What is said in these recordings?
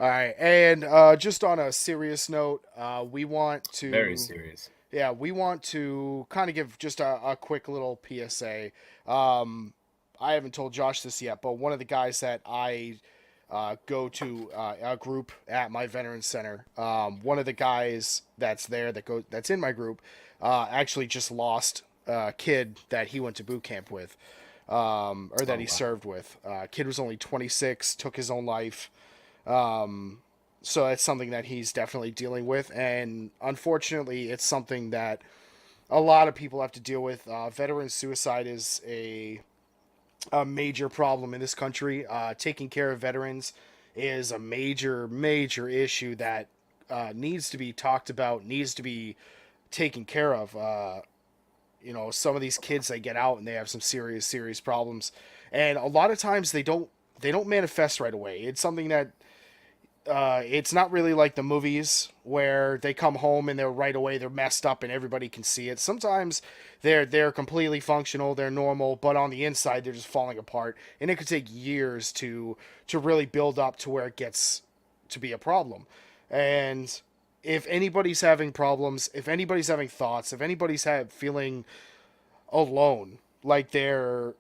All right, and just on a serious note, we want Very to, serious. yeah, we want to kind of give just a quick little PSA. Um, I haven't told Josh this yet, but one of the guys that I go to a group at my veteran center, one of the guys that's there that's in my group, actually just lost a kid that he went to boot camp with, or that Oh he wow. served with. Kid was only 26, took his own life. Um, so it's something that he's definitely dealing with, and unfortunately, it's something that a lot of people have to deal with. Veteran suicide is a major problem in this country. Taking care of veterans is a major issue that needs to be talked about, needs to be taken care of. Some of these kids, they get out and they have some serious problems, and a lot of times they don't manifest right away. It's something that it's not really like the movies where they come home and they're right away they're messed up and everybody can see it. Sometimes they're completely functional, they're normal, but on the inside they're just falling apart, and it could take years to really build up to where it gets to be a problem. And if anybody's having problems, if anybody's having thoughts, if anybody's feeling alone, like they're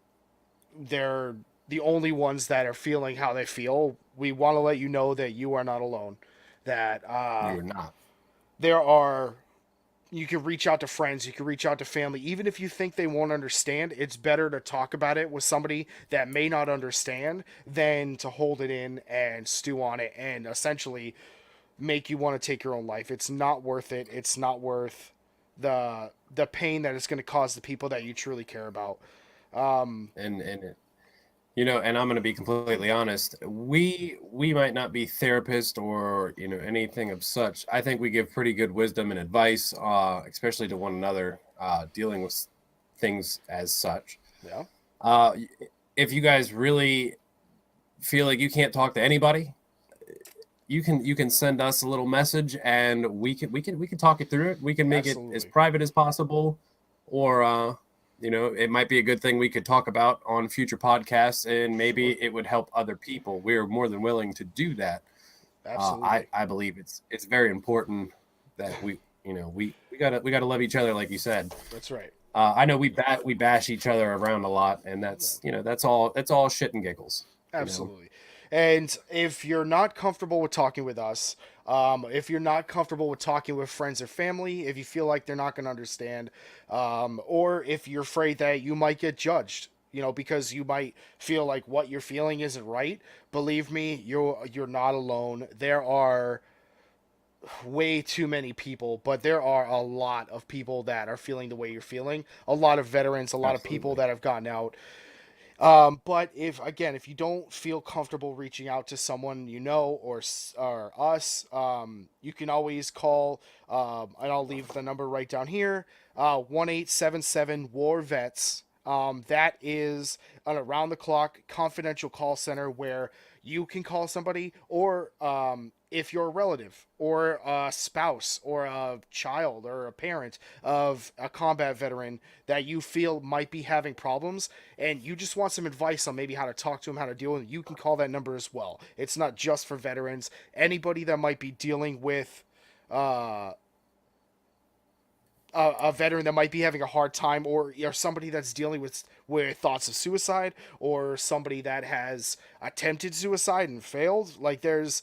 the only ones that are feeling how they feel, we want to let you know that you are not alone. That You are not. there are, you can reach out to friends, you can reach out to family, even if you think they won't understand. It's better to talk about it with somebody that may not understand than to hold it in and stew on it and essentially make you want to take your own life. It's not worth it. It's not worth the pain that it's going to cause the people that you truly care about. Um, And I'm going to be completely honest. We might not be therapists or anything of such. I think we give pretty good wisdom and advice, especially to one another, dealing with things as such. yeah, Uh, if you guys really feel like you can't talk to anybody, you can send us a little message and we can talk it through it. We can make it as absolutely. private as possible, or it might be a good thing we could talk about on future podcasts, and maybe Sure. it would help other people. We're more than willing to do that. I Absolutely. I believe it's very important that we gotta love each other, like you said. That's right. I know we bash each other around a lot, and Yeah, that's all shit and giggles. You know, absolutely. And if you're not comfortable with talking with us, if you're not comfortable with talking with friends or family, if you feel like they're not going to understand, or if you're afraid that you might get judged, because you might feel like what you're feeling isn't right, believe me, you're not alone. There are way too many people, but there are a lot of people that are feeling the way you're feeling. A lot of veterans, a lot of people absolutely. that have gotten out. But if you don't feel comfortable reaching out to someone or us, you can always call, and I'll leave the number right down here, 1877 War Vets. That is an around the clock confidential call center where you can call somebody, or if you're a relative or a spouse or a child or a parent of a combat veteran that you feel might be having problems and you just want some advice on maybe how to talk to them, how to deal with them, you can call that number as well. It's not just for veterans. Anybody that might be dealing with uh, a veteran that might be having a hard time, or somebody that's dealing with thoughts of suicide, or somebody that has attempted suicide and failed, like there's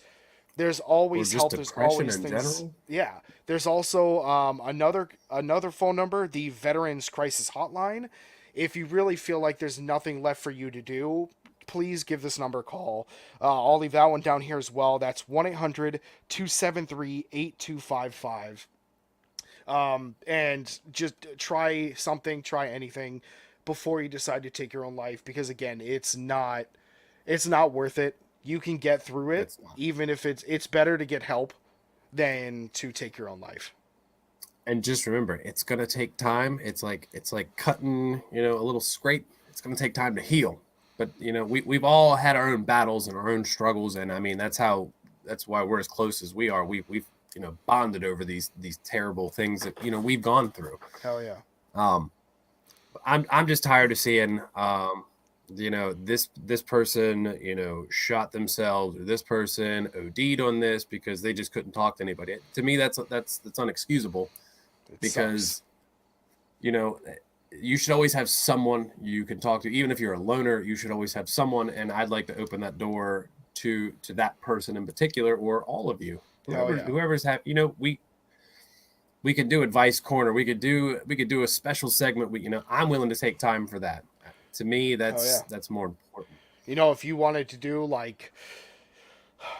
Or always just help, there's depression always in things. general. Yeah, there's also another phone number, the Veterans Crisis Hotline. If you really feel like there's nothing left for you to do, please give this number a call. I'll leave that one down here as well. That's 1-800-273-8255. And just try anything before you decide to take your own life, because again, it's not worth it. You can get through it, It's not. even if it's better to get help than to take your own life. And just remember, it's gonna take time. It's like cutting, a little scrape. It's gonna take time to heal. But we've all had our own battles and our own struggles, and I mean that's why we're as close as we are. We've bonded over these terrible things that we've gone through. Hell yeah. Um, I'm just tired of seeing this person, shot themselves, or this person OD'd on this because they just couldn't talk to anybody. To me, that's unexcusable, because you should always have someone you can talk to. Even if you're a loner, you should always have someone, and I'd like to open that door to that person in particular, or all of you, whoever's happy. We could do advice corner. We could do a special segment. I'm willing to take time for that. To me, that's more important. If you wanted to do like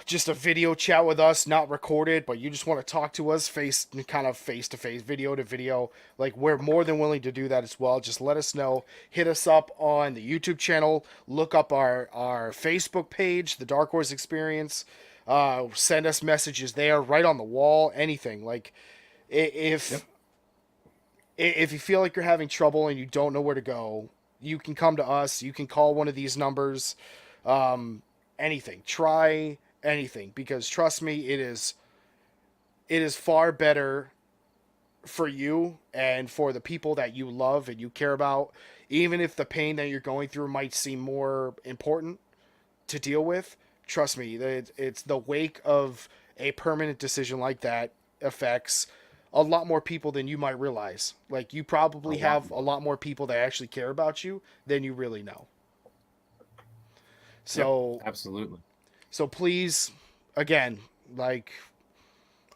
just a video chat with us, not recorded, but you just want to talk to us face to face, video to video, like, we're more than willing to do that as well. Just let us know. Hit us up on the YouTube channel. Look up our Facebook page, the Dark Horse Experience. Send us messages there, right on the wall. Anything. Like, if you feel like you're having trouble and you don't know where to go, you can come to us. You can call one of these numbers. Anything. Try anything, because trust me, it is far better for you and for the people that you love and you care about. Even if the pain that you're going through might seem more important to deal with, trust me, it's the wake of a permanent decision like that affects a lot more people than you might realize. Like, you probably have a lot more people that actually care about you than you really know. So, absolutely. So please, again, like,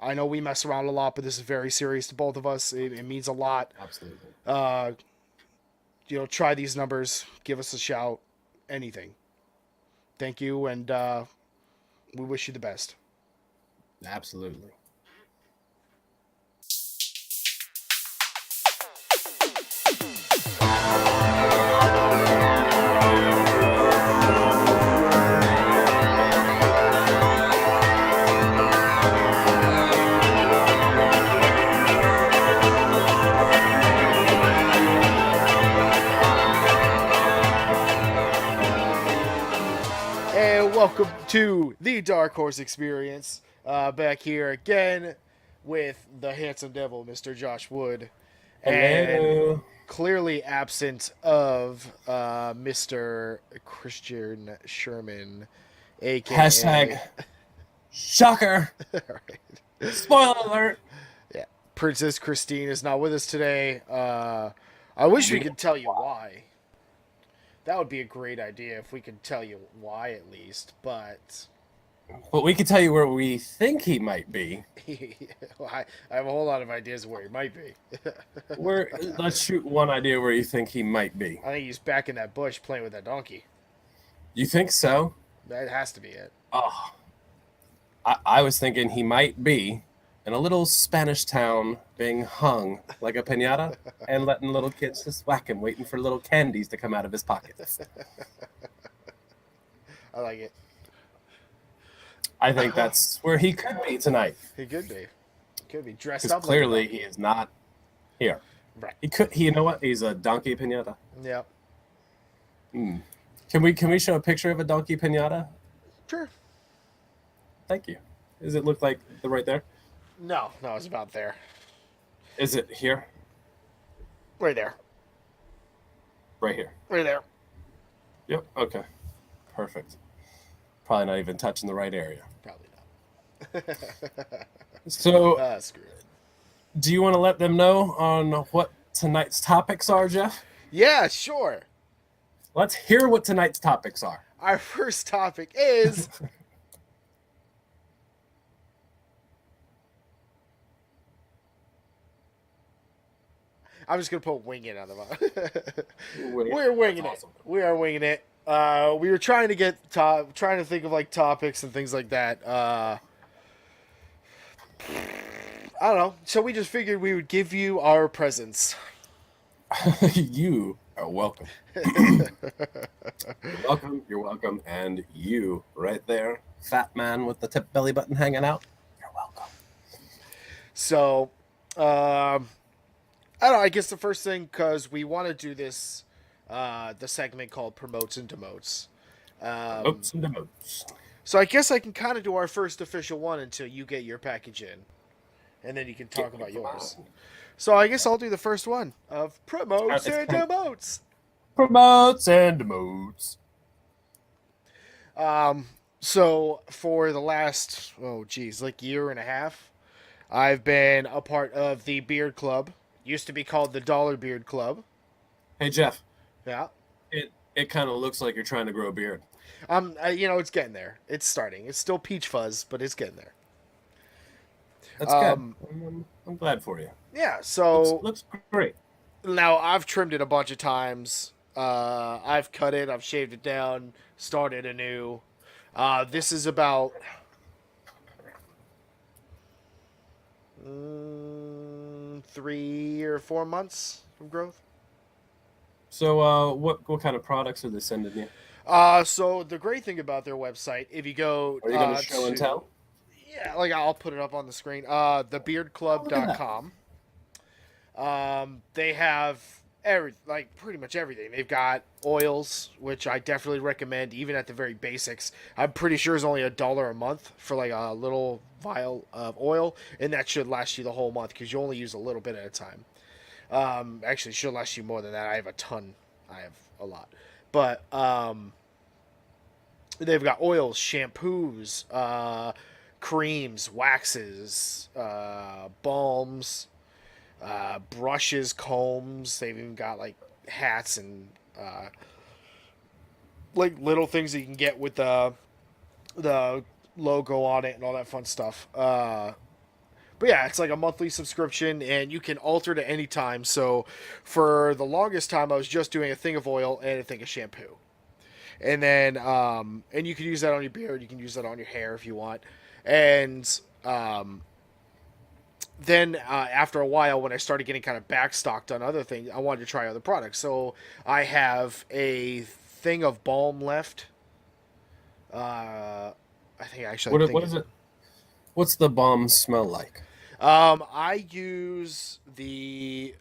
I know we mess around a lot, but this is very serious to both of us. It means a lot. Absolutely. Try these numbers. Give us a shout. Anything. Thank you, and we wish you the best. Absolutely. Welcome to the Dark Horse Experience. Back here again with the handsome devil, Mr. Josh Wood. Hello. And clearly absent of Mr. Christian Sherman, aka Hashtag shocker. Right. Spoiler alert. Yeah, Princess Christine is not with us today. I wish we could tell you why. That would be a great idea if we could tell you why, at least. But we could tell you where we think he might be. I have a whole lot of ideas of where he might be. Let's shoot one idea where you think he might be. I think he's back in that bush playing with that donkey. You think so? That has to be it. Oh, I was thinking he might be in a little Spanish town being hung like a piñata and letting little kids just whack him, waiting for little candies to come out of his pockets. I like it. I think that's where he could be tonight. He could be. Could be dressed up. Clearly he is not here. Right. You know what? He's a donkey piñata. Yep. Can we show a picture of a donkey piñata? Sure. Thank you. Does it look like right there? No, it's about there. Is it here? Right there. Right here. Right there. Yep. Okay. Perfect. Probably not even touching the right area. Probably not. So, screw it. Do you want to let them know on what tonight's topics are, Jeff? Yeah, sure. Let's hear what tonight's topics are. Our first topic is I'm just gonna put wing it on the We're winging it. Awesome. We are winging it. We were trying to trying to think of like topics and things like that. I don't know. So we just figured we would give you our presents. You are welcome. You're welcome. And you right there, fat man with the tip belly button hanging out, you're welcome. So, I don't know. I guess the first thing, because we want to do this, the segment called Promotes and Demotes. Promotes and Demotes. So I guess I can kind of do our first official one until you get your package in. And then you can talk about yours. So I guess I'll do the first one of Promotes and Demotes. Promotes and demotes. So for the last, oh geez, like year and a half, I've been a part of the Beard Club. Used to be called the Dollar Beard Club. Hey Jeff, Yeah. it kind of looks like you're trying to grow a beard. It's getting there. It's starting. It's still peach fuzz, but it's getting there. That's good. Um, I'm glad for you. yeah. Looks So looks great. now I've trimmed it a bunch of times. I've cut it. I've shaved it down. Started anew. This is about 3 or 4 months of growth. So, what kind of products are they sending you? So the great thing about their website, if you go Are you going to show and to, tell? yeah, like I'll put it up on the screen. Oh, look at that. Thebeardclub.com. They have like pretty much everything. They've got oils, which I definitely recommend, even at the very basics. I'm pretty sure it's only $1 a month for like a little vial of oil, and that should last you the whole month because you only use a little bit at a time. Actually, it should last you more than that. I have a ton. I have a lot, but they've got oils, shampoos, creams, waxes, balms, brushes, combs. They've even got like hats and like little things that you can get with the logo on it and all that fun stuff. But yeah, it's like a monthly subscription, and you can alter it at any time. So for the longest time, I was just doing a thing of oil and a thing of shampoo, and then and you can use that on your beard. You can use that on your hair if you want, and then after a while, when I started getting kind of backstocked on other things, I wanted to try other products. So I have a thing of balm left. I think actually I What think is it? What's the bomb smell like? I use the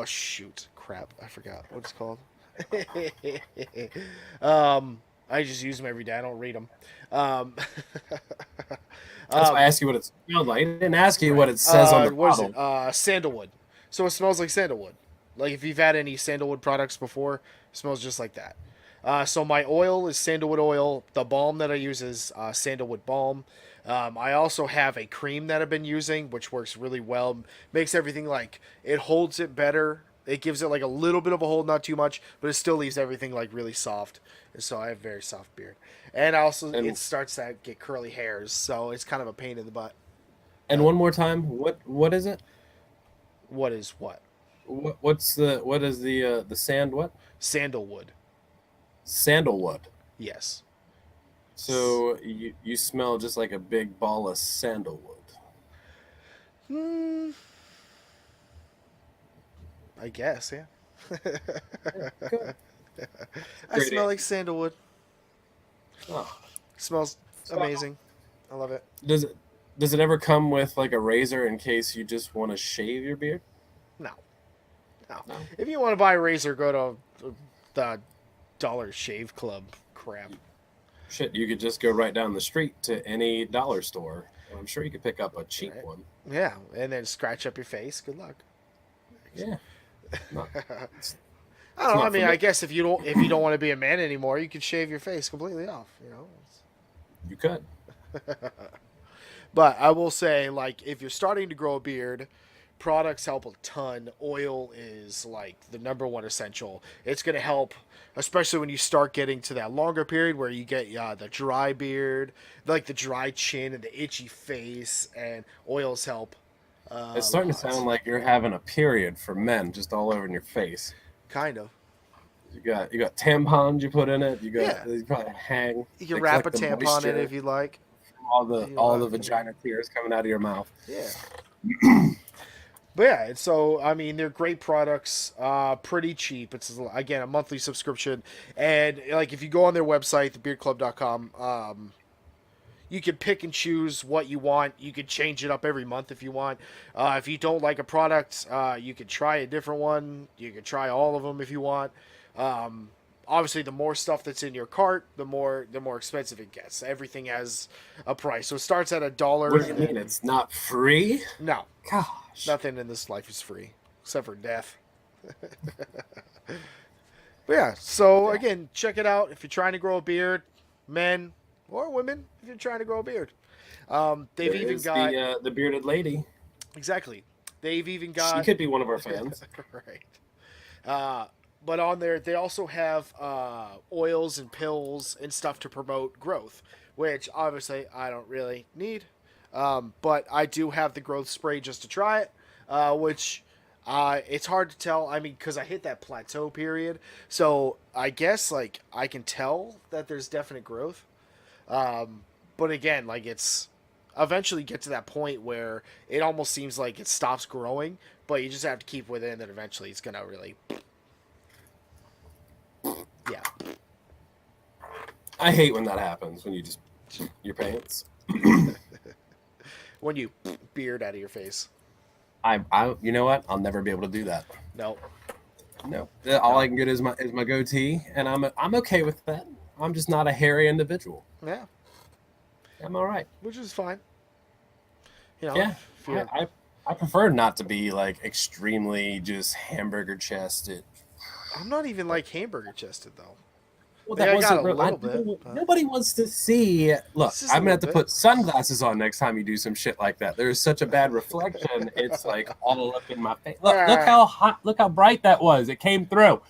shoot crap I forgot what it's called. I just use them every day. I don't read them. Um, That's why I um, asked you what it smelled like. I didn't ask you right. what it says on the What is it? bottle. Sandalwood. So it smells like sandalwood. Like if you've had any sandalwood products before, it smells just like that. So my oil is sandalwood oil. The balm that I use is sandalwood balm. I also have a cream that I've been using, which works really well. Makes everything like it holds it better. It gives it like a little bit of a hold, not too much, but it still leaves everything like really soft. And so I have very soft beard, and also it And starts to get curly hairs, so it's kind of a pain in the butt. and Uh, one more time, what is it? what is what? What is the sand what? Sandalwood. Sandalwood. Yes. So you smell just like a big ball of sandalwood. Hmm. I guess, yeah. Yeah, good. I Great smell like answer. sandalwood. Oh. Smells So amazing. I love it. does it ever come with like a razor in case you just want to shave your beard? No, no. No. If you want to buy a razor, go to the Dollar Shave Club crap. Shit, you could just go right down the street to any dollar store. I'm sure you could pick up a cheap Right? one. Yeah, and then scratch up your face. Good luck. Yeah, not it's, I it's don't know. I not for mean, me. I guess if you don't want to be a man anymore, you can shave your face completely off. You could. But I will say, like, if you're starting to grow a beard, products help a ton. Oil is like the number one essential. It's going to help, especially when you start getting to that longer period where you get the dry beard, like the dry chin and the itchy face, and oils help It's a starting to sound lot. like you're having a period for men just all over in your face. Kind of. You got tampons you put in it. Yeah. You probably hang. You can They wrap a collect the tampon in it if moisture you like. from all the You all know, the vagina tears coming out of your mouth. yeah. But yeah, and so I mean, they're great products, pretty cheap. It's again a monthly subscription, and like if you go on their website, thebeardclub.com, you can pick and choose what you want. You can change it up every month if you want. If you don't like a product, you can try a different one. You can try all of them if you want. Um, Obviously, the more stuff that's in your cart, the more expensive it gets. Everything has a price, so it starts at $1, What do you and mean then it's not free? no, Gosh. nothing in this life is free except for death. But yeah, so Yeah. again, check it out if you're trying to grow a beard, men or women, if you're trying to grow a beard. They've There even is got the bearded lady. exactly. They've even She got could be one of our fans. right. Uh, but on there, they also have oils and pills and stuff to promote growth, which obviously I don't really need. But I do have the growth spray just to try it, which it's hard to tell. I mean, because I hit that plateau period, so I guess like I can tell that there's definite growth. But again, like it's eventually get to that point where it almost seems like it stops growing, but you just have to keep with it, and then eventually it's gonna really, yeah, I hate when that happens, when you just your pants. when you beard out of your face. You know what? I'll never be able to do that. No, No, all I can get is my goatee, and I'm okay with that. I'm just not a hairy individual. yeah, I'm all right. which is fine. You know, Yeah, if you're, I prefer not to be like extremely just hamburger chested. I'm not even like hamburger chested though. Well, Like, that I got a wasn't real. little bit. But Nobody wants to see. Look, it's just a I'm gonna have little to bit. put sunglasses on next time you do some shit like that. There's such a bad reflection. It's like all up in my face. Look how hot. Look how bright that was. It came through.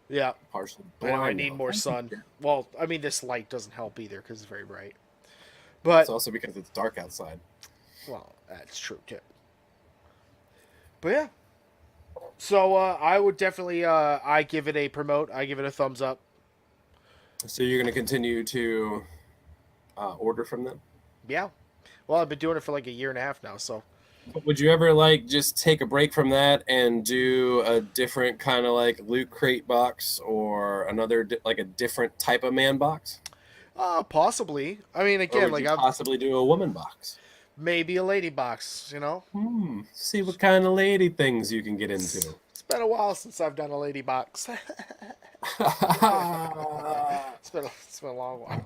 Yeah, Partially I know I blind, need though. more sun. Well, I mean, this light doesn't help either because it's very bright. But It's also because it's dark outside. well, that's true too. But yeah, so I would definitely I give it a promote. I give it a thumbs up. So you're gonna continue to order from them. Yeah. Well, I've been doing it for like a year and a half now, so Would you ever like just take a break from that and do a different kind of like loot crate box or another like a different type of man box? possibly. I mean, Or again, would like you I'm possibly do a woman box? maybe a lady box. See what kind of lady things you can get into. It's been a while since I've done a lady box. It's been a long while.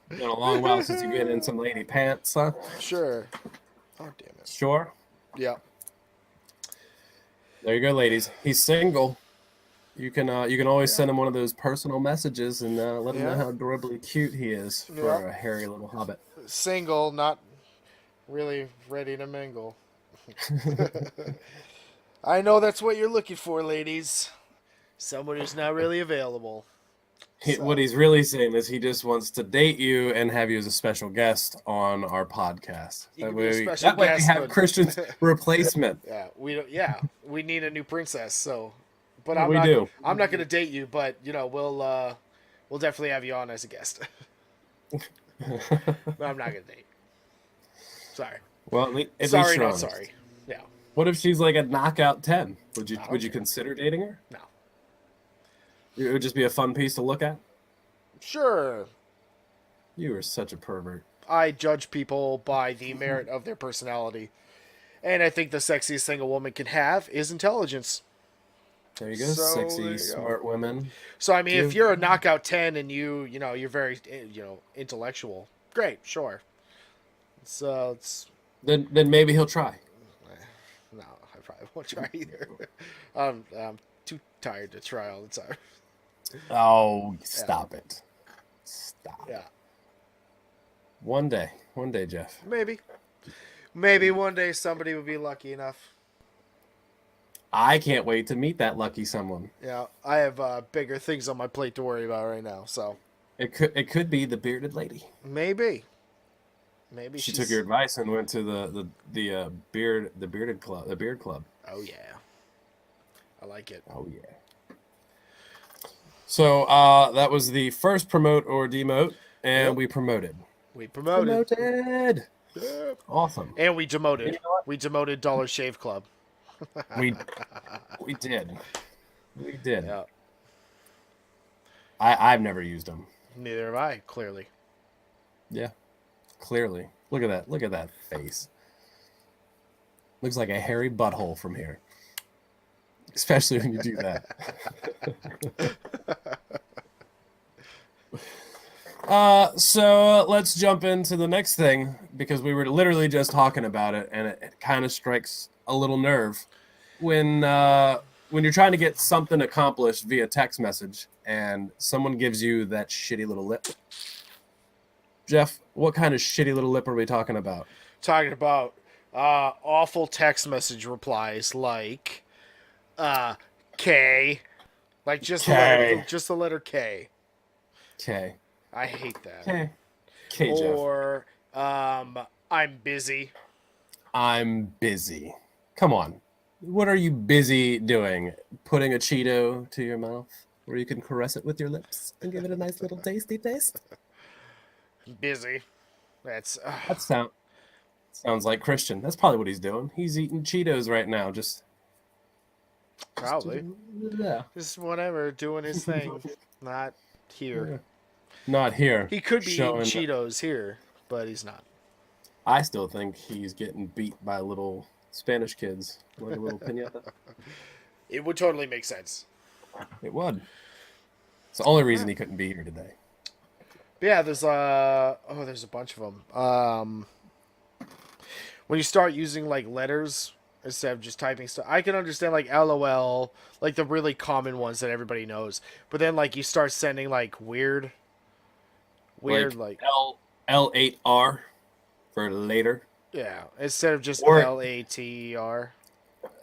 Been a long while since you get in some lady pants, huh? Sure. Oh damn it. Sure. Yeah. There you go, ladies. He's single. You can always send him one of those personal messages and let him know how adorably cute he is for a hairy little hobbit. Single, not really ready to mingle. I know that's what you're looking for, ladies. Someone who's not really available. What he's really saying is he just wants to date you and have you as a special guest on our podcast. You can be a special That way we guest, have but- Christian's replacement. Yeah, we don't. Yeah, we need a new princess. So, but We do. I'm not going to date you, but we'll definitely have you on as a guest. But I'm not going to date. Sorry. Well, at Sorry, least you're not honest. sorry. Yeah. What if she's like a knockout 10? Would you Okay. consider dating her? No. It would just be a fun piece to look at. Sure. You are such a pervert. I judge people by the merit of their personality, and I think the sexiest thing a woman can have is intelligence. There you go, So, there sexy, you go. smart women. So I mean, if Give- you're a knockout 10 and you're very intellectual, great, sure. So it's Then maybe he'll try. no, I probably won't try either. I'm too tired to try all the time. Oh, stop it. Stop. Yeah, One day, Jeff. maybe one day somebody will be lucky enough. I can't wait to meet that lucky someone. Yeah, I have bigger things on my plate to worry about right now. So It could be the bearded lady. maybe She she's... took your advice and went to the beard club. Oh yeah, I like it. Oh yeah. So that was the first promote or demote, and Yep. we promoted. We promoted. Yep. Awesome. And we demoted. You know what? We demoted Dollar Shave Club. We did. We did. Yeah. I've never used them. Neither have I, clearly. Yeah. Clearly. Look at that. Look at that face. Looks like a hairy butthole from here. Especially when you do that. So let's jump into the next thing because we were literally just talking about it and it kind of strikes a little nerve when when you're trying to get something accomplished via text message and someone gives you that shitty little lip. Jeff, what kind of shitty little lip are we talking about? Talking about awful text message replies like K, like K. just the letter K. K. I hate that. K. K, Jeff. Or I'm busy. I'm busy. Come on. What are you busy doing? Putting a Cheeto to your mouth where you can caress it with your lips and give it a nice little tasty taste? Busy. That's That sounds like Christian. That's probably what he's doing. He's eating Cheetos right now. Just probably yeah. just whatever, doing his thing. Not here. Yeah. Not here. He could be eating showing- Cheetos here, but he's not. I still think he's getting beat by little Spanish kids with a little pinata. It would totally make sense. It would. It's the only reason he couldn't be here today. But yeah, there's there's a bunch of them. When you start using like letters instead of just typing stuff, I can understand like LOL, like the really common ones that everybody knows. But then like you start sending like weird like L8R for later. yeah, instead of just Or- LATER.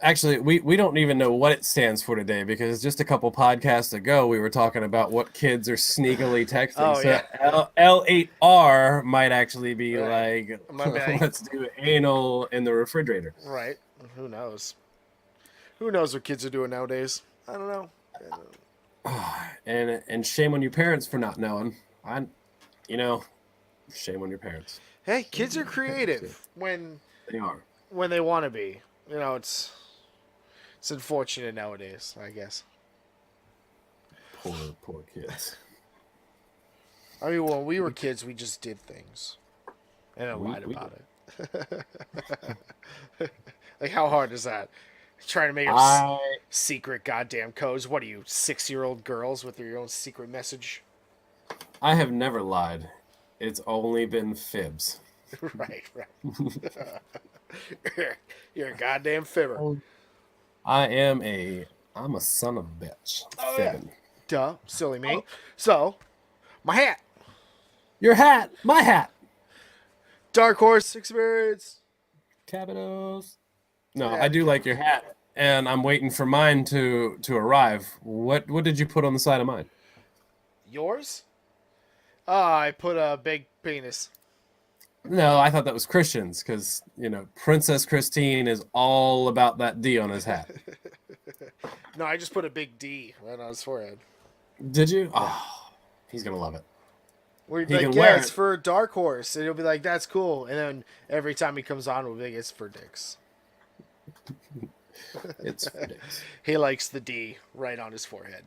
Actually, we don't even know what it stands for today because just a couple podcasts ago we were talking about what kids are sneakily texting. Oh, so yeah. L8R might actually be Right. like, Might be like- let's do anal in the refrigerator. Right. Who knows? Who knows what kids are doing nowadays? I don't know. And shame on your parents for not knowing. Shame on your parents. Hey, kids are creative when They are. they want to be. You know, it's unfortunate nowadays, I guess. Poor kids. I mean, when we were kids, we just did things and then We- lied we- about it. Like, how hard is that? Trying to make up I secret goddamn codes. What are you, 6-year-old girls with your own secret message? have never lied. It's only been fibs. Right. You're a goddamn fibber. I'm a son of a bitch. Oh, yeah. Fibbing. Duh, silly me. So, my hat. Your hat, my hat. DarkHorse experience. Cabanos. No, Yeah. I do like your hat, and I'm waiting for mine to arrive. What did you put on the side of mine? Yours? I put a big penis. No, I thought that was Christian's because Princess Christine is all about that D on his hat. No, I just put a big D right on his forehead. Did you? Oh, he's gonna love it. We're He like, can yeah, wear it's it. for DarkHorse, and he'll be like, that's cool. And then every time he comes on, we'll be like, it's for dicks. It's for dicks. He likes the D right on his forehead.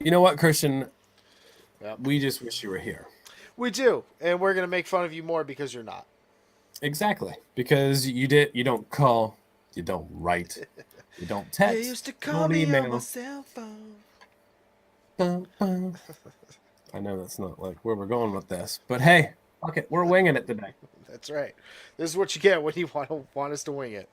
You know what, Christian? Yep. We just wish you were here. We do, and we're gonna make fun of you more because you're not. Exactly, because you don't call, you don't write, you don't text. They used to you call don't me on email. my cell phone. Bum, bum. I know that's not like where we're going with this, but hey, fuck it, we're winging it today. That's right. This is what you get when you want us to wing it.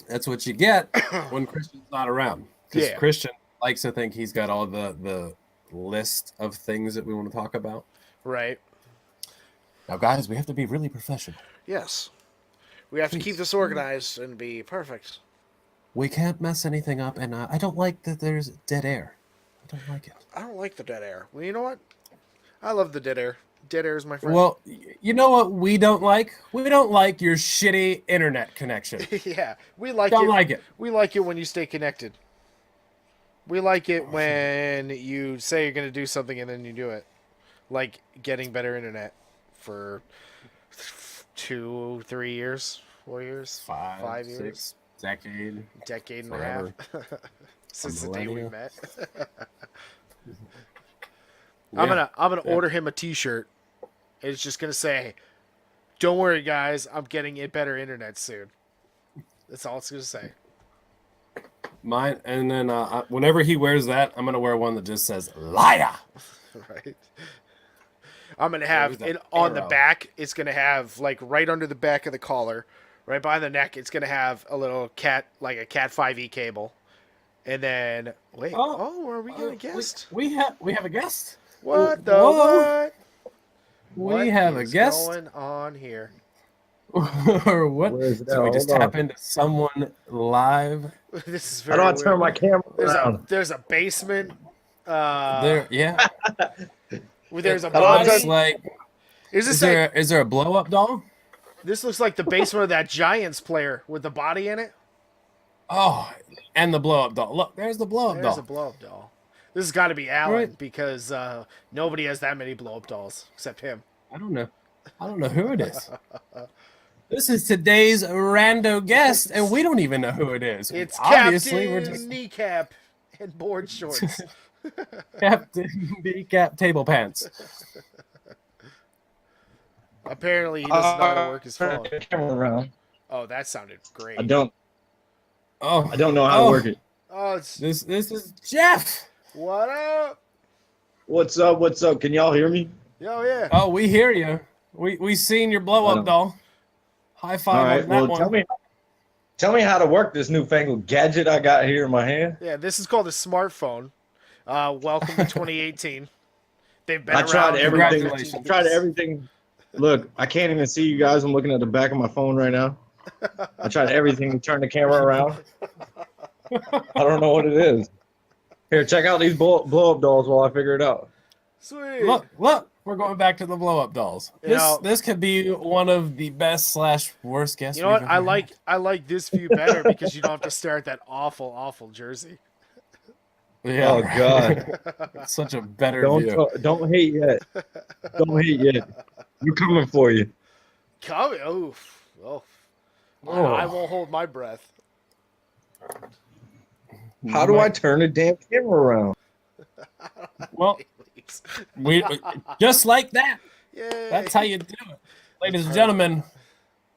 That's what you get when Christian's not around. Because Yeah. Christian likes to think he's got all the list of things that we want to talk about. Right. Now, guys, we have to be really professional. Yes. We have to keep this organized and be perfect. We can't mess anything up, and I don't like that there's dead air. I don't like it. I don't like the dead air. Well, you know what? I love the dead air. Dead air is my friend. Well, you know what we don't like? We don't like your shitty internet connection. Yeah, we like Don't it. like it. We like it when you stay connected. We like it when you say you're going to do something and then you do it. Like getting better internet for 2, 3 years, 4 years, 5 years, 6 decade. decade and forever. a half since the day we millennia. met. Yeah. I'm gonna order him a T-shirt. It's just gonna say, "Don't worry, guys, I'm getting it better internet soon." That's all it's gonna say. Mine, and then whenever he wears that, I'm gonna wear one that just says "liar." Right. I'm gonna have There's it that on the arrow. back. It's gonna have like right under the back of the collar, right behind the neck. It's gonna have a little cat, like a Cat 5e cable, And then wait, are we gonna guest? We have a guest. What the Whoa. what? We have a guest. Going on here? Or what? Where is it Did at? we just Hold on. tap into someone live? This is How very do I weird. turn my camera around? There's a basement. There, yeah. Where there's a How do I Looks body. like. Is this Is there a blow up doll? This looks like the basement of that Giants player with the body in it. Oh, and the blow up doll. Look, there's the blow up There's doll. a blow up doll. This has got to be Alan Right. because nobody has that many blow up dolls except him. I don't know who it is. This is today's rando guest, and we don't even know who it is. It's Obviously, Captain we're just Kneecap and board shorts. Captain Kneecap Table Pants. Apparently, he doesn't know how to work his phone. Turn the camera around. Oh, that sounded great. I don't Oh, know how to work it. Oh, it's this is Jeff. what up? What's up? What's up? Can y'all hear me? Yo, yeah. Oh, we hear you. We seen your blow I up don't- doll. High five All right. on that Well, one. tell me how to work this newfangled gadget I got here in my hand. Yeah, this is called a smartphone. Welcome to 2018. They've been I around tried for everything. 13 Congratulations. years. Tried everything. Look, I can't even see you guys. I'm looking at the back of my phone right now. I tried everything to turn the camera around. I don't know what it is. Here, check out these blow up dolls while I figure it out. Sweet. Look, we're going back to the blow up dolls. You know- This could be one of the best / worst guests. You know what? we've I ever like this view better because you don't have to stare at that awful jersey. had. Yeah, Oh, right. God. It's such a better view. Don't hate yet. Don't hate yet. We're coming for you. Come, oof. Oh. Oh. I won't hold my breath. How do I turn the damn camera around? Well, we just like that. Yay. That's how you do it, ladies and gentlemen.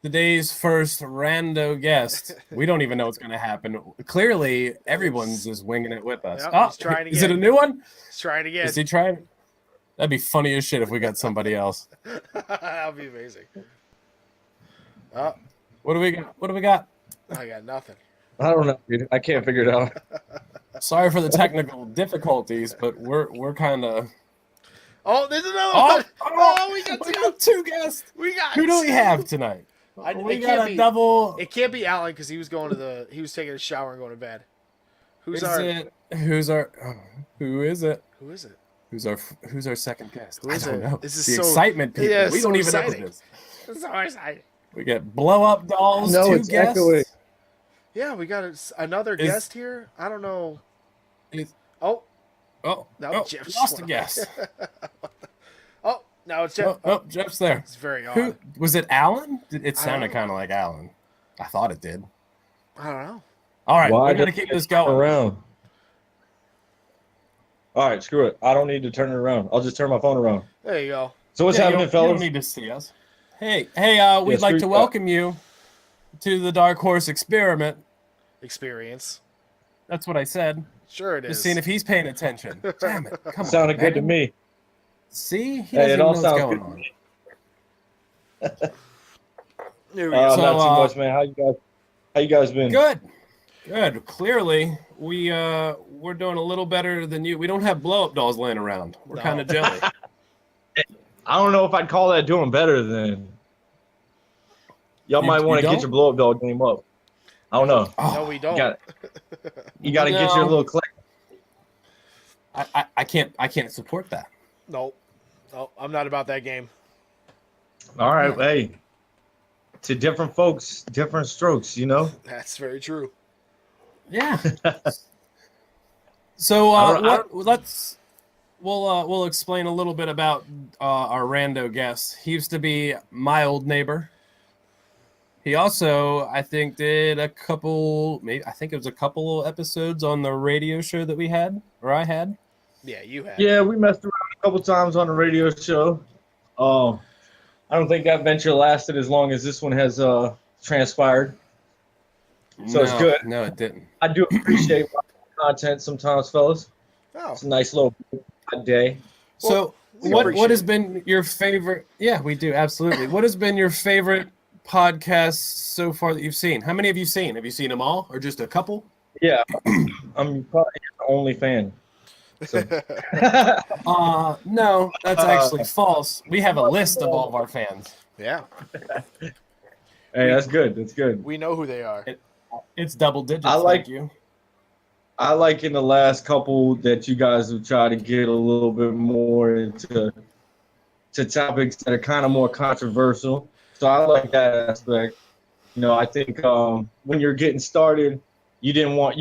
Today's first rando guest. We don't even know what's going to happen. Clearly, everyone's just winging it with us. Yep, he's trying Is it a again. new one? Let's try it again. Is he trying? That'd be funny as shit if we got somebody else. That'll be amazing. Oh, What do we got? What do we got? I got nothing. I don't know, dude. I can't figure it out. Sorry for the technical difficulties, but we're kind of. Oh, there's another Oh, one. Oh, we got two. two guests. We got Who do we two. have tonight? We it got can't a be- double. It can't be Alan because he was taking a shower and going to bed. Who is it? Who is it? Who is it? Who's our second guest? Who is I don't it? know. This is the so- excitement, people. Yeah, We so don't even exciting. know this. So excited. We get blow up dolls. No, two it's guests. echoing. Yeah, we got another Is- guest here. I don't know. Is- Oh, Oh, No, oh, Jeff just lost a went guest. oh, now it's Jeff. Oh, Jeff's there. It's very odd. Who was it? Alan? It sounded know. kind of like Alan. I thought it did. I don't know. All right, Why we're gonna does keep it this turn going. around? All right, screw it. I don't need to turn it around. I'll just turn my phone around. There you go. So what's Yeah, happening, you don't fellas? need to see us. Hey, we'd Yeah, like to screw that. welcome you to the DarkHorse experiment. Experience. That's what I said. Sure it is. Just seeing if he's paying attention. Damn it! Come on. Sounded good to man. me. See, he Hey, doesn't it even know all what's sounds going good to on. me. Here we go. So, Not too uh, much, man. How you guys been? Good. Clearly, we're doing a little better than you. We don't have blow up dolls laying around. We're No. kind of jelly. I don't know if I'd call that doing better than. Y'all You- might want you to get don't? your blow up doll game up. I don't know. No, we don't. You got to get your No. little click. I can't support that. Nope. Nope. I'm not about that game. All right, hey. To different folks, different strokes. You know. That's very true. Yeah. So I don't- we'll explain a little bit about our rando guest. He used to be my old neighbor. He also, I think, did a couple episodes on the radio show that we had, or I had. Yeah, you have. Yeah, we messed around a couple times on the radio show. I don't think that venture lasted as long as this one has transpired. So it's good. No, it didn't. I do appreciate content sometimes, fellas. Oh, It's a nice little day. So we what appreciate has it. been your favorite? Yeah, we do absolutely. What has been your favorite podcast so far that you've seen? How many have you seen? Have you seen them all, or just a couple? Yeah, I'm probably the only fan. So. No, that's actually false. We have a list of all of our fans. Yeah, Hey, that's good. That's good. we know who they are. It's double digits. I like- Thank you. I like in the last couple that you guys have tried to get a little bit more into topics that are kind of more controversial. So I like that aspect. I think when you're getting started, you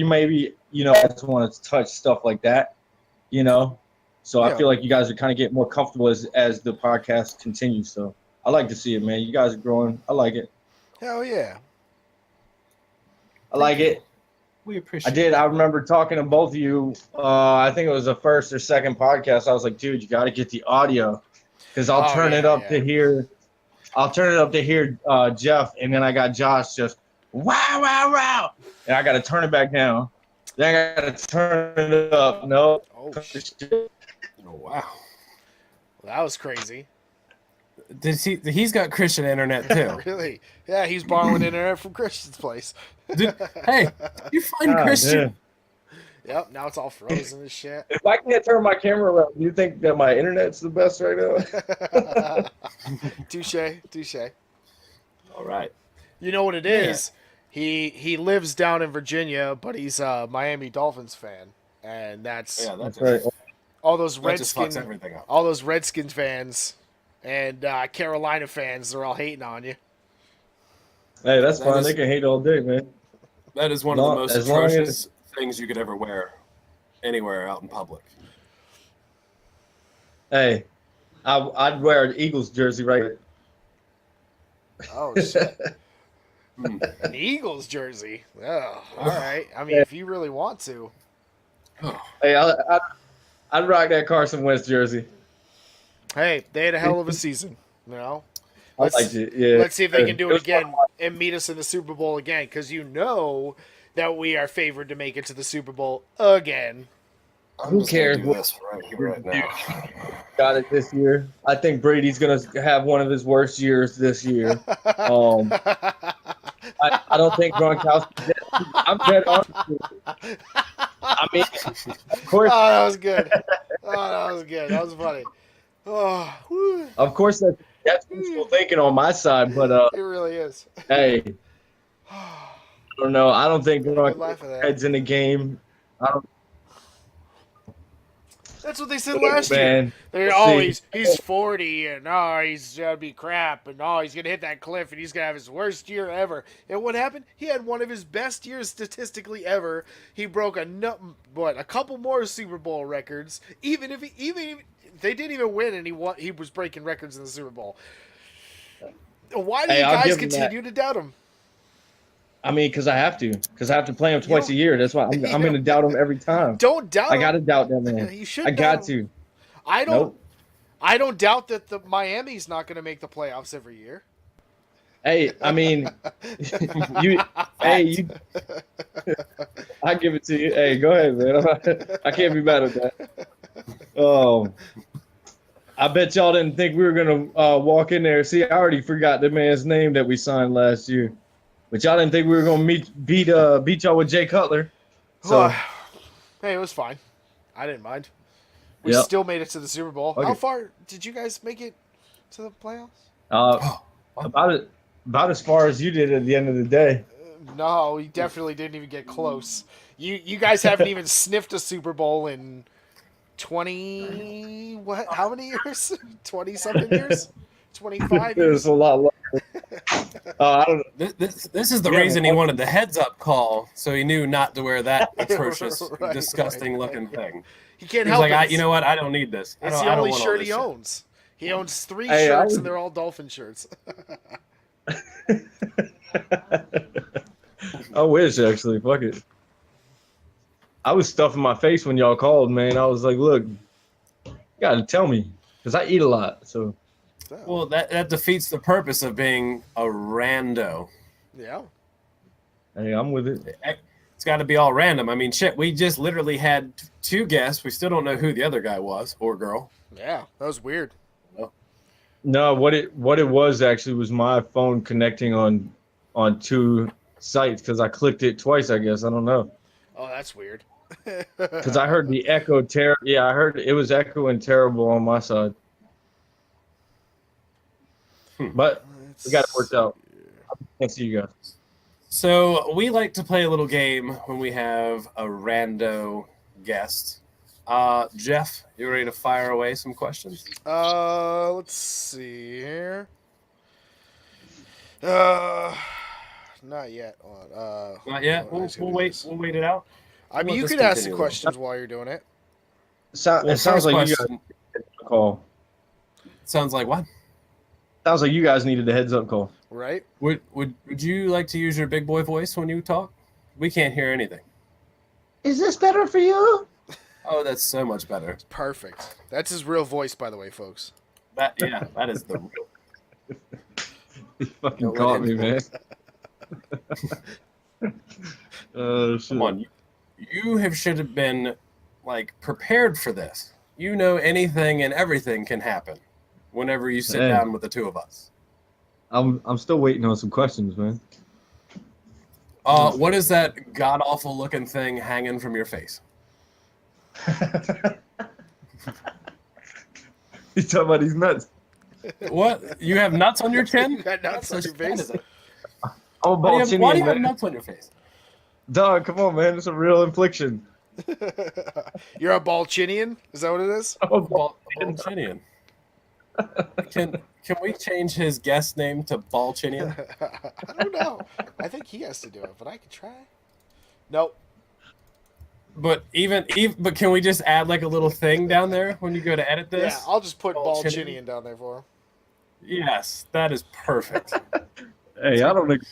maybe just want to touch stuff like that. So I Yeah. feel like you guys are kind of getting more comfortable as the podcast continues. So I like to see it, man. You guys are growing. I like it. Hell yeah. I like it. We appreciate I did. it. I remember talking to both of you. I think it was the first or second podcast. I was like, dude, you got to get the audio because I'll turn it up to hear. I'll turn it up to hear Jeff, and then I got Josh just wow, wow, wow, and I got to turn it back down. Then I got to turn it up. No. Oh, Oh, wow. that was crazy. He's got Christian internet too. Really? Yeah, he's borrowing internet from Christian's place. Hey, you find Christian? Man. Yep, now it's all frozen and shit. If I can't turn my camera around, do you think that my internet's the best right now? Touche. All right. You know what it is? He lives down in Virginia, but he's a Miami Dolphins fan, and that's That's right. all those That just fucks Redskins, everything up. all those Redskins fans and Carolina fans. They're all hating on you. Hey, that's That fine. is- They can hate all day, man. That is one of the most As long as- atrocious things you could ever wear anywhere out in public. Hey, I'd wear an Eagles jersey right. Oh shit. Hmm. An Eagles jersey. Oh, all right. I mean, if you really want to. Hey, I'd rock that Carson Wentz jersey. Hey, they had a hell of a season. I liked it. Yeah. Let's see if they can do it was again and meet us in the Super Bowl again, because you know that we are favored to make it to the Super Bowl again. I'm Who just gonna cares do what- this right here, right now. Got it this year. I think Brady's gonna have one of his worst years this year. I don't think Gronkowski. I'm dead honest with you. I mean, of course, Oh, that was good. That was good. That was funny. Oh, whew. that's wishful thinking on my side, but It really is. hey, I don't know. I don't think Good laugh at that. heads in the game. I don't, That's what they said last year. man. They're, We'll see. he's 40 and he's gonna be crap and he's gonna hit that cliff and he's gonna have his worst year ever. And what happened? He had one of his best years statistically ever. He broke a couple more Super Bowl records. Even if they didn't even win and he was breaking records in the Super Bowl. Why do you I'll guys give him that. continue to doubt him? I mean, because I have to play him twice a year. That's why I'm going to doubt him every time. Don't doubt I him. got to doubt that man. You should I got doubt him. to. I don't. Nope. I don't doubt that the Miami's not going to make the playoffs every year. Hey, I mean, you. I give it to you. Hey, go ahead, man. I can't be mad at that. Oh, I bet y'all didn't think we were gonna walk in there. See, I already forgot the man's name that we signed last year, but y'all didn't think we were gonna beat y'all with Jay Cutler. So Hey, it was fine. I didn't mind. We Yep. still made it to the Super Bowl. Okay. How far did you guys make it to the playoffs? about as far as you did at the end of the day. No, we definitely didn't even get close. You guys haven't even sniffed a Super Bowl in 20 what? How many years? 20 something years? 25 It years? was a lot longer. I don't know. This is the Yeah, reason he man. wanted the heads-up call, so he knew not to wear that atrocious, Right, disgusting-looking thing. He can't He was help like, it. you know what? I don't need this. It's I the don't only want all shirt this he shit." owns. He owns 3 Hey, I shirts was- and they're all Dolphin shirts. I wish actually. Fuck it. I was stuffing my face when y'all called, man. I was like, look, you gotta tell me. Because I eat a lot. So Well, that defeats the purpose of being a rando. Yeah. hey, I'm with it. It's got to be all random. I mean, shit, we just literally had 2 guests. We still don't know who the other guy was or girl. Yeah. That was weird. No, what it was actually was my phone connecting on 2 sites because I clicked it twice, I guess. I don't know. Oh, that's weird. Because I heard the echo Yeah, I heard it was echoing terrible on my side. But we got it worked out. Can't see you guys. So we like to play a little game when we have a rando guest. Jeff, you ready to fire away some questions? Let's see here. Not yet. Not yet. We'll wait. We'll wait it out. I mean, We'll you just could ask the continue. questions while you're doing it. It Well, sounds first like question. you guys needed a call. Sounds like what? Sounds like you guys needed a heads up call. Right? Would you like to use your big boy voice when you talk? We can't hear anything. Is this better for you? Oh, that's so much better. Perfect. That's his real voice, by the way, folks. That is the real. You fucking Go caught ahead. me, man. Oh shit! Come on, you should have been like prepared for this. You know, anything and everything can happen whenever you sit Hey. down with the two of us. I'm still waiting on some questions, man. What is that god awful looking thing hanging from your face? You talking about these nuts? What? You have nuts on your chin? You got nuts on your face? I'm a Why do ball you have, why do you have man. nuts on your face? Dog, come on, man. It's a real infliction. You're a Balchinian? Is that what it is? I'm a Balchinian. Can we change his guest name to Balchinian? I don't know. I think he has to do it, but I could try. Nope. But but can we just add like a little thing down there when you go to edit this? Yeah, I'll just put Balchinian. Balchinian down there for him. Yes, that is perfect. Hey, I don't agree.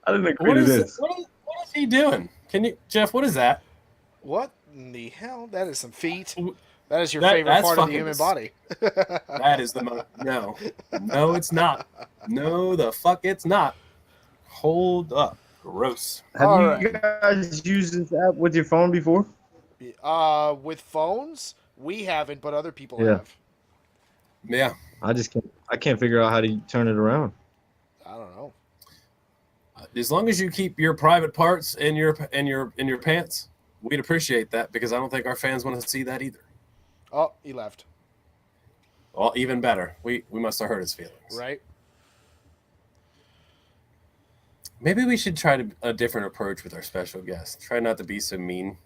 I didn't agree to this. What is he doing? Can you, Jeff? What is that? What in the hell? That is some feet. That is your That- favorite that's part of the fucking human body. That is the most. No, it's not. No, the fuck, it's not. Hold up. Gross. Have All you guys used this app with your phone before? With phones, we haven't, but other people Yeah. have. Yeah. I can't figure out how to turn it around. I don't know. As long as you keep your private parts in your pants, we'd appreciate that because I don't think our fans want to see that either. Oh, he left. Well, even better. We must have hurt his feelings. Right? Maybe we should try a different approach with our special guest. Try not to be so mean.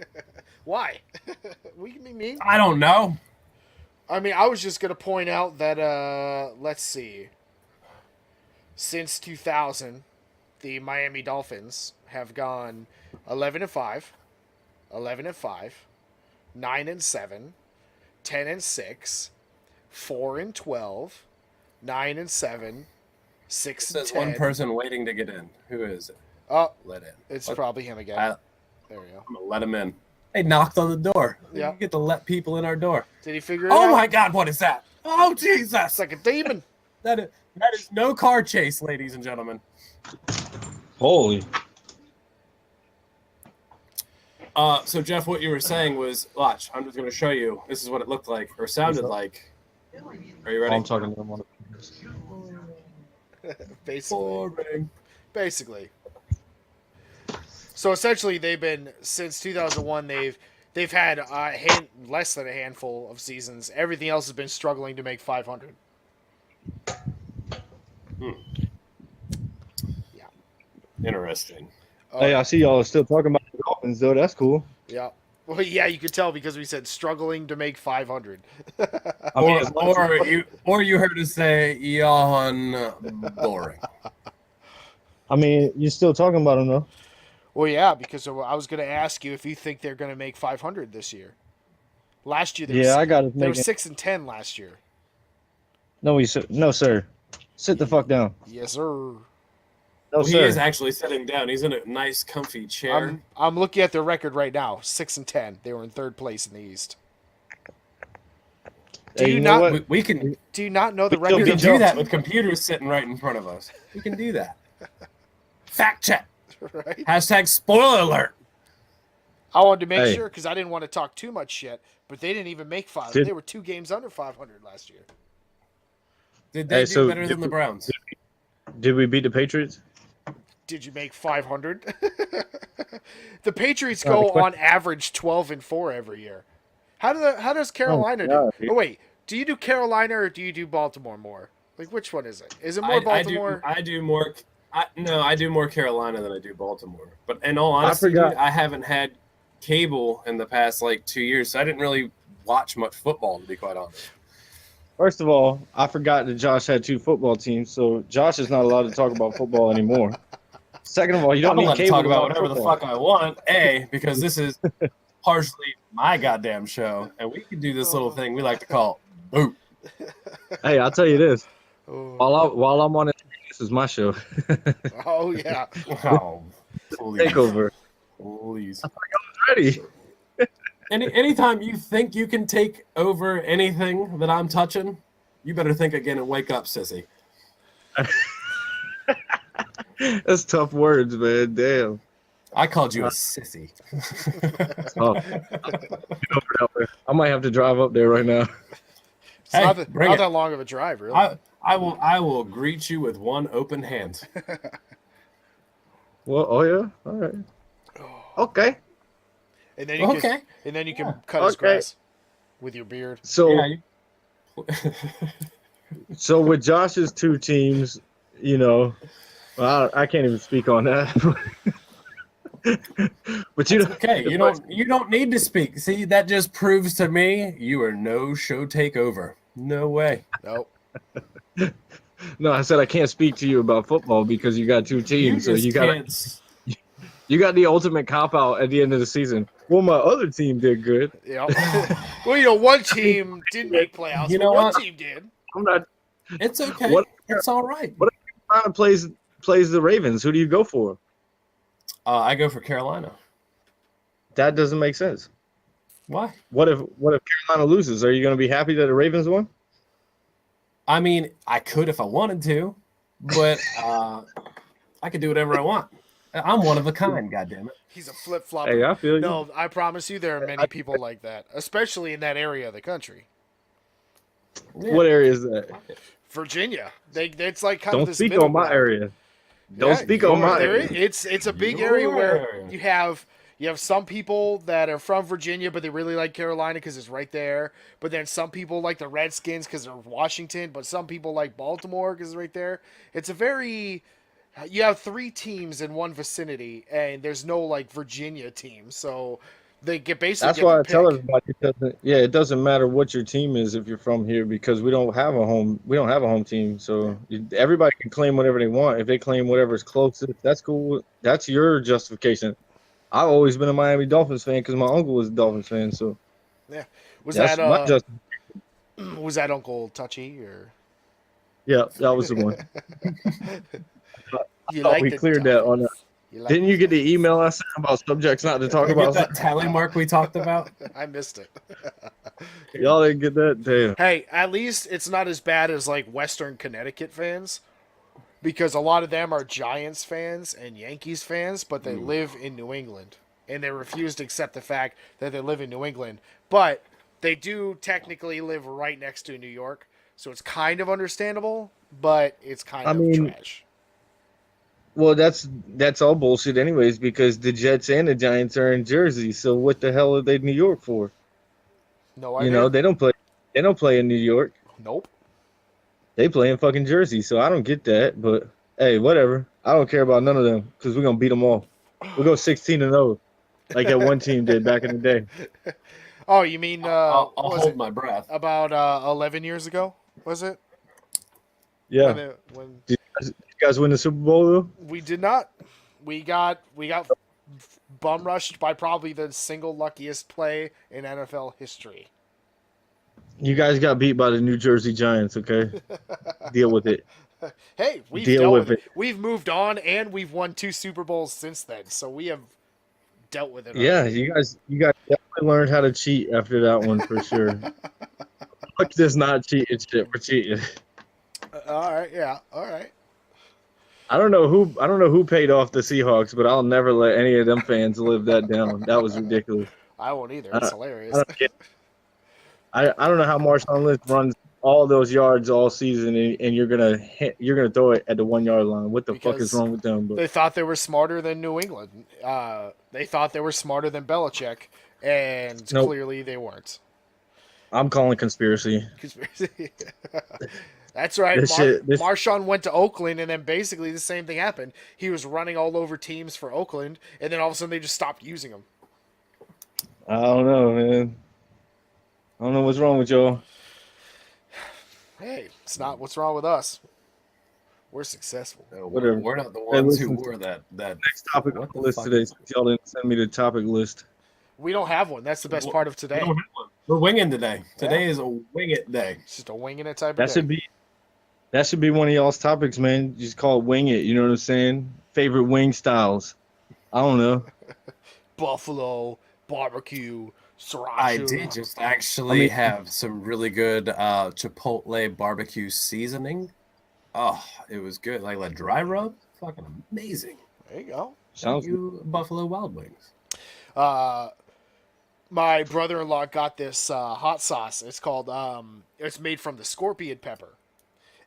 Why? We can be mean. I don't know. I mean, I was just going to point out that, let's see. Since 2000, the Miami Dolphins have gone 11-5, 11-5, 9-7, 10-6, 4-12, 9-7, 6-10. There's one person waiting to get in. Who is it? Oh, Let in. it's Let- probably him again. I- There we go. I'm gonna let him in. They knocked on the door. Yeah. You get to let people in our door. Did he figure it out? Oh my God! What is that? Oh Jesus! It's like a demon. That is no car chase, ladies and gentlemen. Holy. So Jeff, what you were saying was, watch. I'm just going to show you. This is what it looked like or sounded like. Are you ready? I'm talking to him on Basically. Boring. Basically. So essentially, they've been since 2001. They've had less than a handful of seasons. Everything else has been struggling to make 500. Yeah. Interesting. Hey, I see y'all are still talking about the Dolphins, though. That's cool. Yeah. Well, yeah, you could tell because we said struggling to make 500. I mean, as long as- Or you heard us say yawn boring. I mean, you're still talking about them, though. Well, yeah, because I was going to ask you if you think they're going to make 500 this year. Last year, Yeah, I got it. they were 6-10 last year. No, no, sir. Sit the fuck down. Yes, sir. No, Well, he sir. is actually sitting down. He's in a nice, comfy chair. I'm looking at their record right now. 6-10. They were in third place in the East. Do Hey, you you know not? what? We can Do you not know the We still we record? can get do that jumped. with computers sitting right in front of us. We can do that. Fact check. Right? Hashtag spoiler alert. I wanted to make Hey. sure because I didn't want to talk too much shit, but they didn't even make 5. Did- They were 2 games under 500 last year. Did they Hey, do so better than the Browns? Did we beat the Patriots? Did you make 500? The Patriots go on average 12-4 every year. How does Carolina do? Oh wait, do you do Carolina or do you do Baltimore more? Like which one is it? Is it more Baltimore? I do more. I do more Carolina than I do Baltimore. But in all honesty, dude, I haven't had cable in the past like 2 years, so I didn't really watch much football, to be quite honest. First of all, I forgot that Josh had 2 football teams, so Josh is not allowed to talk about football anymore. Second of all, you don't need cable to talk about whatever football. the fuck I want. Because this is partially my goddamn show, and we can do this little thing we like to call boot. Hey, I'll tell you this. While I'm on it, this is my show. Oh yeah. Oh, please. Takeover. Please. I was ready. Anytime you think you can take over anything that I'm touching, you better think again and wake up, sissy. That's tough words, man. Damn. I called you a sissy. Oh. I might have to drive up there right now. It's not that long of a drive, really. I will greet you with one open hand. Well, oh yeah, all right, okay. And then you can cut his grass with your beard. So, so with Josh's 2 teams, you know, well, I can't even speak on that. But okay. You don't need to speak. See, that just proves to me you are no show takeover. No way. Nope. No, I said I can't speak to you about football because you got 2 teams, so you got the ultimate cop out at the end of the season. Well, my other team did good. Yeah. Well, one team didn't make playoffs. You know one team did. I'm not. It's okay. It's all right. What if Carolina plays the Ravens? Who do you go for? I go for Carolina. That doesn't make sense. Why? What if Carolina loses? Are you going to be happy that the Ravens won? I mean, I could if I wanted to, but I could do whatever I want. I'm one of a kind, goddammit. He's a flip-flopper. Hey, I feel you. No, I promise you there are many people like that, especially in that area of the country. Yeah. What area is that? Virginia. It's like kind of this speak on my area. Don't speak on my area. It's a big area where you have some people that are from Virginia, but they really like Carolina because it's right there. But then some people like the Redskins because they're Washington, but some people like Baltimore because it's right there. It's a very... You have 3 teams in one vicinity, and there's no like Virginia team, so they get basically. That's why I tell everybody it doesn't matter what your team is if you're from here because we don't have a home team, so everybody can claim whatever they want. If they claim whatever's closest, that's cool. That's your justification. I've always been a Miami Dolphins fan because my uncle was a Dolphins fan, so yeah. Was that Uncle Touchy or? Yeah, that was the one. We cleared that on. Didn't you get the email I sent about subjects not to talk about? That tally mark we talked about. I missed it. Y'all didn't get that? Damn. Hey, at least it's not as bad as like Western Connecticut fans, because a lot of them are Giants fans and Yankees fans, but they live in New England, and they refuse to accept the fact that they live in New England. But they do technically live right next to New York, so it's kind of understandable, but it's kind of trash. Well, that's all bullshit anyways because the Jets and the Giants are in Jersey. So what the hell are they in New York for? No idea. You know, they don't play in New York. Nope. They play in fucking Jersey. So I don't get that, but hey, whatever. I don't care about none of them cuz we're going to beat them all. We'll go 16-0 like that one team did back in the day. Oh, you mean I'll hold my breath. About 11 years ago, was it? Yeah. Did you guys win the Super Bowl though? We did not. We got bum rushed by probably the single luckiest play in NFL history. You guys got beat by the New Jersey Giants, okay? Deal with it. Hey, we've dealt with it. We've moved on and we've won 2 Super Bowls since then. So we have dealt with it. Yeah, already. You guys definitely learned how to cheat after that one for sure. Fuck this not cheating shit. We're cheating. All right, yeah, all right. I don't know who paid off the Seahawks, but I'll never let any of them fans live that down. That was ridiculous. I won't either. It's hilarious. I don't know how Marshawn Lynch runs all those yards all season, and you're gonna throw it at the 1 yard line. What the fuck is Because wrong with them? But they thought they were smarter than New England. They thought they were smarter than Belichick, and Nope. clearly they weren't. I'm calling conspiracy. Conspiracy. That's right. This shit- this- Marshawn went to Oakland, and then basically the same thing happened. He was running all over teams for Oakland, and then all of a sudden they just stopped using him. I don't know, man. I don't know what's wrong with y'all. Hey, it's not what's wrong with us. We're successful. No, Whatever. we're not the ones who listen. wore that. Next topic on What the the list fuck today. is- Since y'all didn't send me the topic list. We don't have one. That's the best part of We today. don't have one. We're winging today. Today is a wing it day. It's just a winging it type of That day. should be one of y'all's topics, man. Just call it wing it. You know what I'm saying? Favorite wing styles. I don't know. Buffalo, barbecue, sriracha. I did just actually have some really good Chipotle barbecue seasoning. Oh, it was good. Like a dry rub. Fucking amazing. There you go. Sounds Thank you, Buffalo Wild Wings. My brother-in-law got this hot sauce. It's called it's made from the scorpion pepper,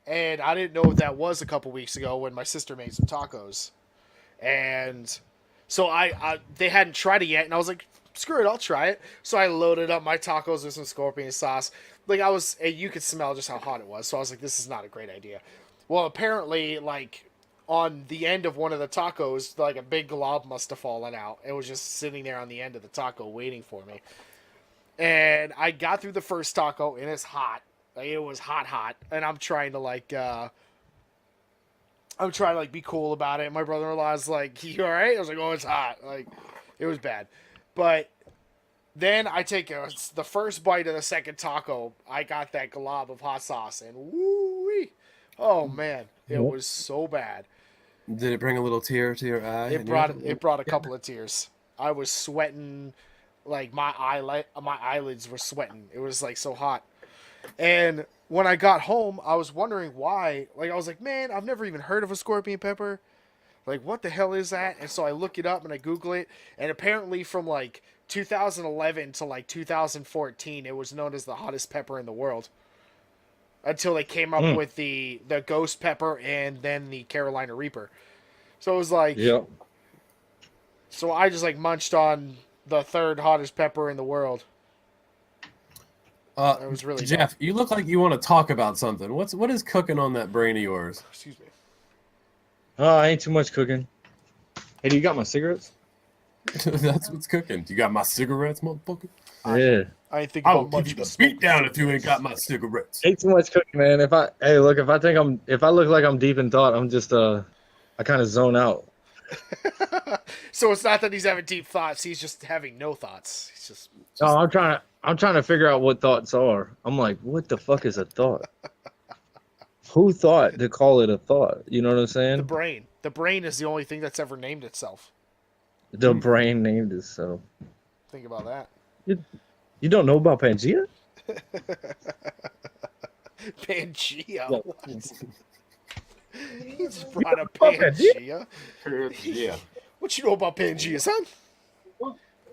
and I didn't know what that was a couple weeks ago when my sister made some tacos, and so I they hadn't tried it yet, and I was like, screw it, I'll try it. So I loaded up my tacos with some scorpion sauce. Like you could smell just how hot it was. So I was like, this is not a great idea. Well, apparently, like on the end of one of the tacos, like a big glob must have fallen out. It was just sitting there on the end of the taco waiting for me. And I got through the first taco, and it's hot. Like, it was hot, and I'm trying to be cool about it. My brother-in-law's like, "You all right?" I was like, "Oh, it's hot." Like, it was bad. But then I take the first bite of the second taco. I got that glob of hot sauce, and woo-wee. Oh man, it was so bad. Did it bring a little tear to your eye? It brought a couple of tears. I was sweating, like my eyelids were sweating. It was like so hot. And when I got home, I was wondering why. Like, I was like, man, I've never even heard of a scorpion pepper. Like, what the hell is that? And so I look it up and I Google it. And apparently from like 2011 to like 2014, it was known as the hottest pepper in the world. Until they came up with the ghost pepper and then the Carolina Reaper. So it was like, Yep. So I just like munched on the third hottest pepper in the world. It was really Jeff, you look like you want to talk about something. What is cooking on that brain of yours? Excuse me. Oh, I ain't too much cooking. Hey, do you got my cigarettes? That's what's cooking. You got my cigarettes, motherfucker? Yeah. I ain't think I will about give you much. the beat down if you ain't got my cigarettes. Ain't too much cooking, man. If I look like I'm deep in thought, I'm just I kind of zone out. So it's not that he's having deep thoughts; he's just having no thoughts. He's just No, I'm trying to figure out what thoughts are. I'm like, what the fuck is a thought? Who thought to call it a thought? You know what I'm the saying? brain. The brain is the only thing that's ever named itself. The brain named itself. Think about that. You don't know about Pangea? Pangea. Yeah. What? He just brought up Pangea. Yeah. What you know about Pangea, son?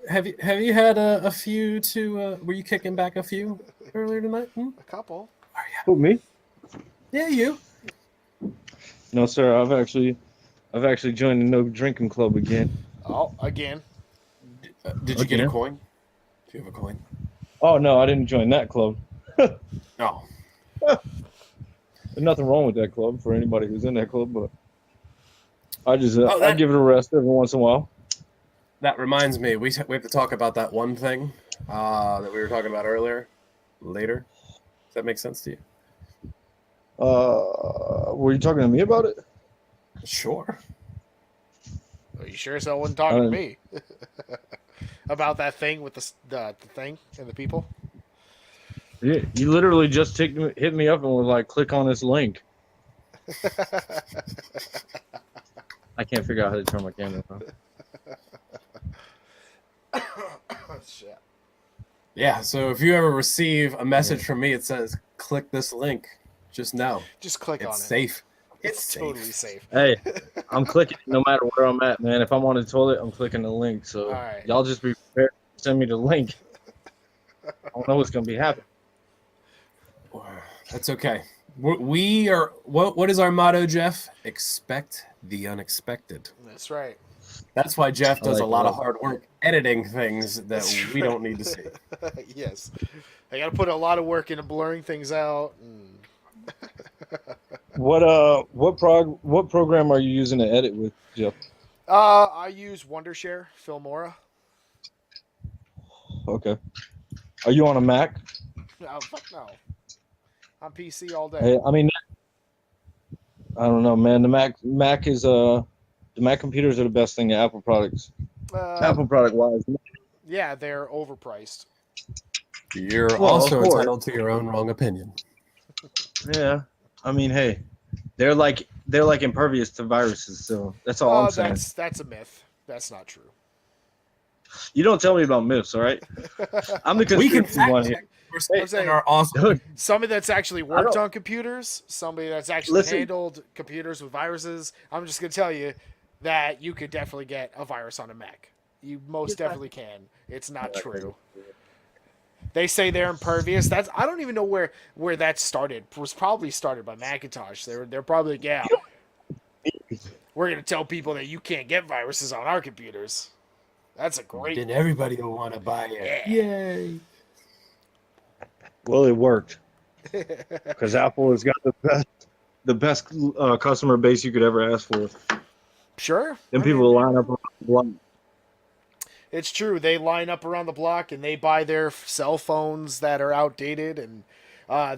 Have you had a few to? Were you kicking back a few earlier tonight? A couple. Who, me? Yeah, you. No, sir. I've actually joined the no drinking club again. Oh, again. Did you get a Okay. coin? Do you have a coin? Oh no, I didn't join that club. No. There's nothing wrong with that club for anybody who's in that club, but I just Oh, I give it a rest every once in a while. That reminds me, we have to talk about that one thing that we were talking about earlier. Later. Does that make sense to you? Were you talking to me about it? Sure. Are you sure so wasn't talking to me? About that thing with the thing and the people? Yeah, you literally just hit me up and was like, click on this link. I can't figure out how to turn my camera on. Shit. Yeah, so if you ever receive a message from me, it says, click this link. Just know. Just click on it. It's safe. It's totally safe. Hey, I'm clicking no matter where I'm at, man. If I'm on the toilet, I'm clicking the link. So All right. y'all just be prepared to send me the link. I don't know what's gonna be happening. That's okay. We are. What is our motto, Jeff? Expect the unexpected. That's right. That's why Jeff does like a lot of that. hard work editing things that That's we right. don't need to see. Yes. I got to put a lot of work into blurring things out. And... What program are you using to edit with, Jeff? I use Wondershare, Filmora. Okay. Are you on a Mac? No, fuck no. I'm PC all day. Hey, I mean, I don't know, man. The Mac computers are the best thing. Apple products, Apple product wise. Yeah, they're overpriced. You're Well, also of course. entitled to your own wrong opinion. Yeah, I mean, hey, they're like impervious to viruses. So that's all I'm saying. That's a myth. That's not true. You don't tell me about myths, all right? I'm the We can conspiracy one fact here. check. We're I'm saying- are awesome. Dude, Somebody that's actually worked don't- on computers, somebody that's actually Listen. handled computers with viruses. I'm just gonna tell you that you could definitely get a virus on a Mac. You most definitely can. It's not true. They say they're impervious. I don't even know where that started. It was probably started by Macintosh. They're probably like, yeah. We're gonna tell people that you can't get viruses on our computers. That's a great. Then everybody will want to buy it. Yeah. Yay! well, it worked because Apple has got the best customer base you could ever ask for. Sure. Then I people mean, will line up around the block. it's true. They line up around the block and they buy their cell phones that are outdated and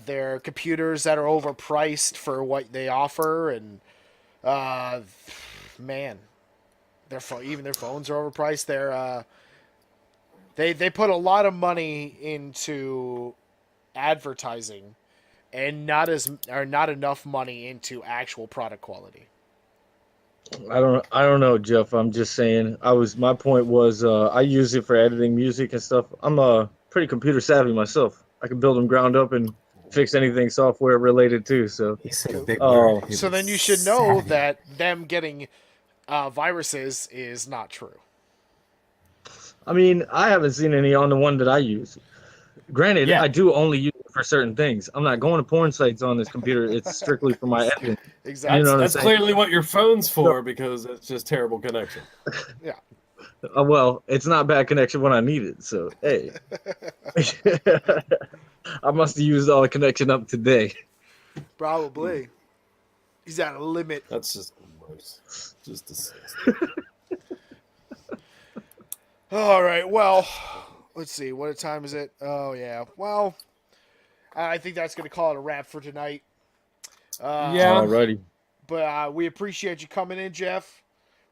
their computers that are overpriced for what they offer. And man, even their phones are overpriced. They put a lot of money into advertising and not enough money into actual product quality. I don't know, Jeff. I'm just saying. My point was, I use it for editing music and stuff. I'm pretty computer savvy myself. I can build them ground up and fix anything software related to. So, He said a big Oh. word. He So was then you should know savvy. that them getting viruses is not true. I mean, I haven't seen any on the one that I use. Granted, Yeah. I do only use it for certain things. I'm not going to porn sites on this computer. It's strictly for my editing. Exactly. You know what I'm That's saying? clearly what your phone's for because it's just terrible connection. Yeah. Well, it's not bad connection when I need it. So, hey. I must have used all the connection up today. Probably. He's at a limit. That's just worse. Just disgusting. All right. Well, let's see. What time is it? Oh yeah. Well, I think that's gonna call it a wrap for tonight. Yeah. Alrighty. But we appreciate you coming in, Jeff.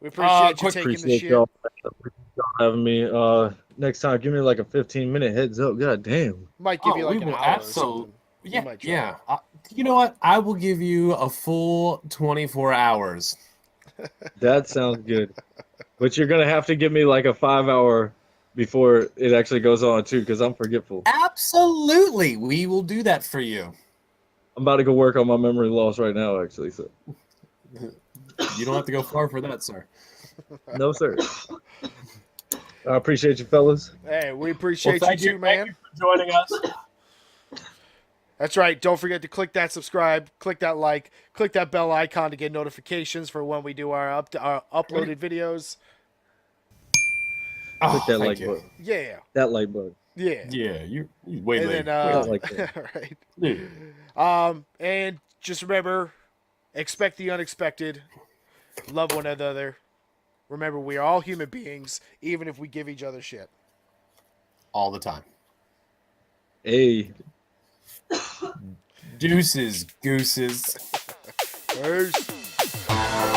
We appreciate you quick taking the Appreciate shit. y'all having me. Next time, give me like a 15-minute heads up. God damn. Might give you like an hour or something. Yeah, might try. yeah. You know what? I will give you a full 24 hours. That sounds good. But you're gonna have to give me like a 5-hour before it actually goes on too, because I'm forgetful. Absolutely. We will do that for you. I'm about to go work on my memory loss right now, actually. So You don't have to go far for that, sir. no, sir. I appreciate you, fellas. Hey, we appreciate Well, thank you too, man. Thank you for joining us. That's right. Don't forget to click that subscribe, click that like, click that bell icon to get notifications for when we do our uploaded videos. Oh, Click that thank like you. button. Yeah. That like button. Yeah. Yeah, you wait And late. then, Wait, like that. right. Yeah. And just remember, expect the unexpected. Love one another. Remember, we are all human beings, even if we give each other shit. All the time. Hey. Deuces, gooses. Peace.